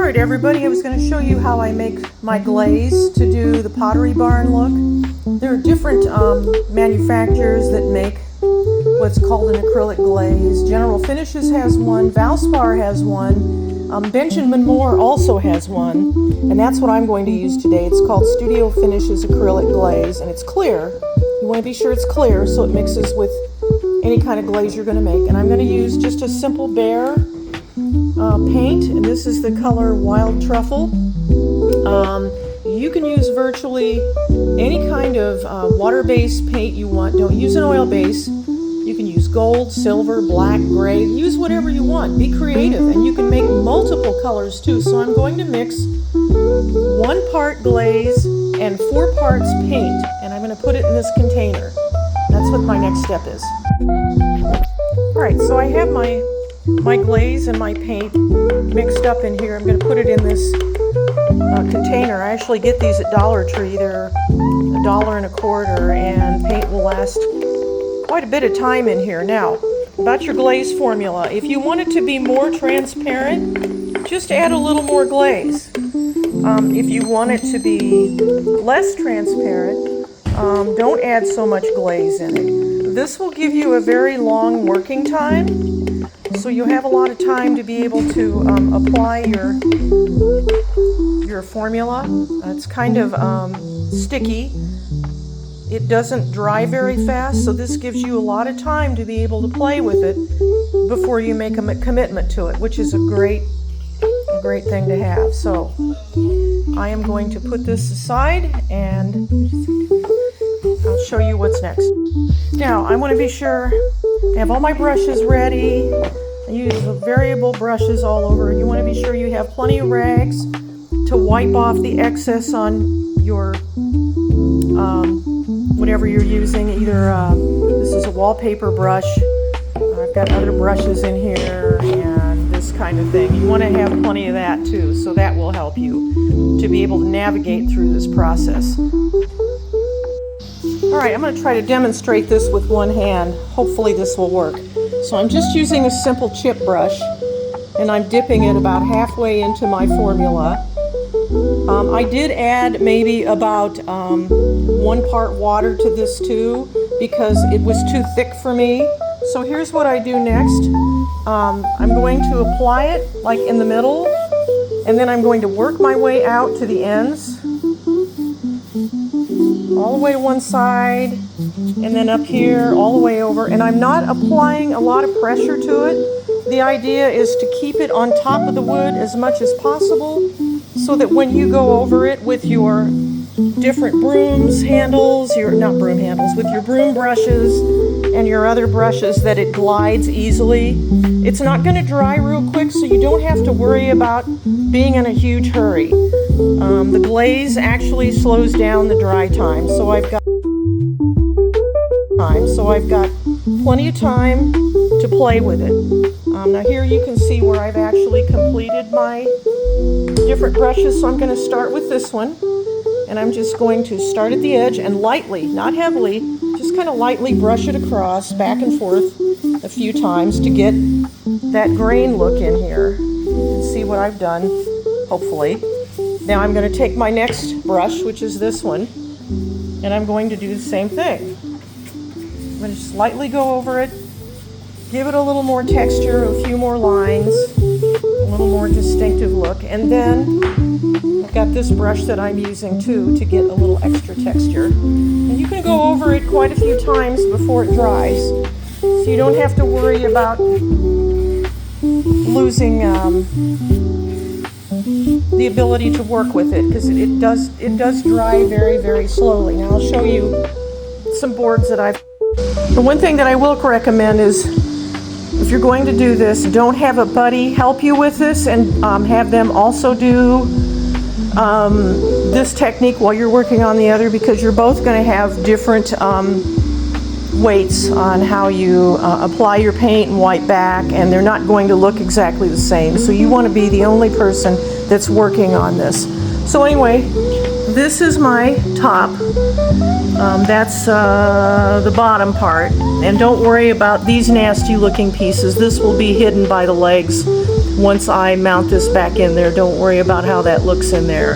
Alright everybody, I was going to show you how I make my glaze to do the Pottery Barn look. There are different manufacturers that make what's called an acrylic glaze. General Finishes has one, Valspar has one, Benjamin Moore also has one, and that's what I'm going to use today. It's called Studio Finishes Acrylic Glaze, and it's clear. You want to be sure it's clear so it mixes with any kind of glaze you're going to make. And I'm going to use just a simple bare paint, and this is the color Wild Truffle. You can use virtually any kind of water-based paint you want. Don't use an oil base. You can use gold, silver, black, gray. Use whatever you want. Be creative, and you can make multiple colors too. So I'm going to mix 1 part glaze and 4 parts paint, and I'm going to put it in this container. That's what my next step is. Alright, so I have my glaze and my paint mixed up in here. I'm going to put it in this container. I actually get these at Dollar Tree. They're $1.25, and paint will last quite a bit of time in here. Now, about your glaze formula. If you want it to be more transparent, just add a little more glaze. If you want it to be less transparent, don't add so much glaze in it. This will give you a very long working time, so you'll have a lot of time to be able to apply your formula. It's kind of sticky. It doesn't dry very fast, so this gives you a lot of time to be able to play with it before you make a commitment to it, which is a great thing to have. So I am going to put this aside and I'll show you what's next. Now I want to be sure I have all my brushes ready. I use the variable brushes all over. You want to be sure you have plenty of rags to wipe off the excess on your whatever you're using. Either this is a wallpaper brush. I've got other brushes in here and this kind of thing. You want to have plenty of that too, so that will help you to be able to navigate through this process. Alright, I'm going to try to demonstrate this with one hand. Hopefully this will work. So I'm just using a simple chip brush, and I'm dipping it about halfway into my formula. I did add maybe about 1 part water to this too, because it was too thick for me. So here's what I do next. I'm going to apply it like in the middle, and then I'm going to work my way out to the ends, all the way to one side, and then up here, all the way over. And I'm not applying a lot of pressure to it. The idea is to keep it on top of the wood as much as possible, so that when you go over it with your different brooms handles, not broom handles, with your broom brushes and your other brushes, that it glides easily. It's not going to dry real quick, so you don't have to worry about being in a huge hurry. The glaze actually slows down the dry time, so I've got plenty of time to play with it. Now here you can see where I've actually completed my different brushes, so I'm going to start with this one, and I'm just going to start at the edge and lightly, not heavily, just kind of lightly brush it across back and forth a few times to get that grain look in here. You can see what I've done, hopefully. Now I'm going to take my next brush, which is this one, and I'm going to do the same thing. I'm going to just lightly go over it, give it a little more texture, a few more lines, a little more distinctive look, and then I've got this brush that I'm using too to get a little extra texture. And you can go over it quite a few times before it dries, so you don't have to worry about losing the ability to work with it, because it does dry very, very slowly. Now I'll show you some boards that I've... The one thing that I will recommend is, if you're going to do this, don't have a buddy help you with this, and have them also do this technique while you're working on the other, because you're both going to have different weights on how you apply your paint and wipe back, and they're not going to look exactly the same. So you want to be the only person that's working on this. So anyway, this is my top. That's the bottom part. And don't worry about these nasty looking pieces. This will be hidden by the legs once I mount this back in there. Don't worry about how that looks in there.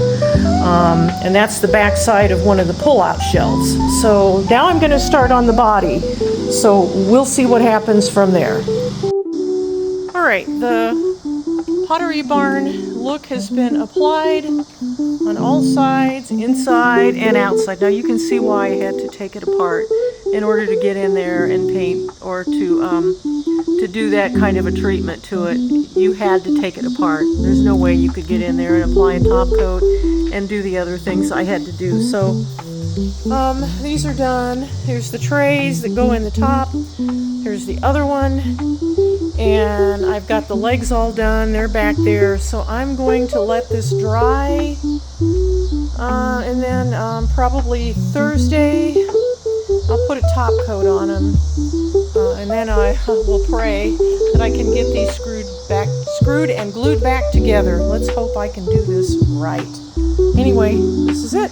And that's the back side of one of the pull-out shelves. So now I'm going to start on the body. So we'll see what happens from there. All right, the Pottery Barn look has been applied on all sides, inside and outside. Now you can see why I had to take it apart in order to get in there and paint, or to do that kind of a treatment to it. You had to take it apart. There's no way you could get in there and apply a top coat and do the other things I had to do. So these are done. Here's the trays that go in the top. Here's the other one. And I've got the legs all done. They're back there. So I'm going to let this dry. And then probably Thursday, I'll put a top coat on them. And then I will pray that I can get these screwed and glued back together. Let's hope I can do this right. Anyway, this is it.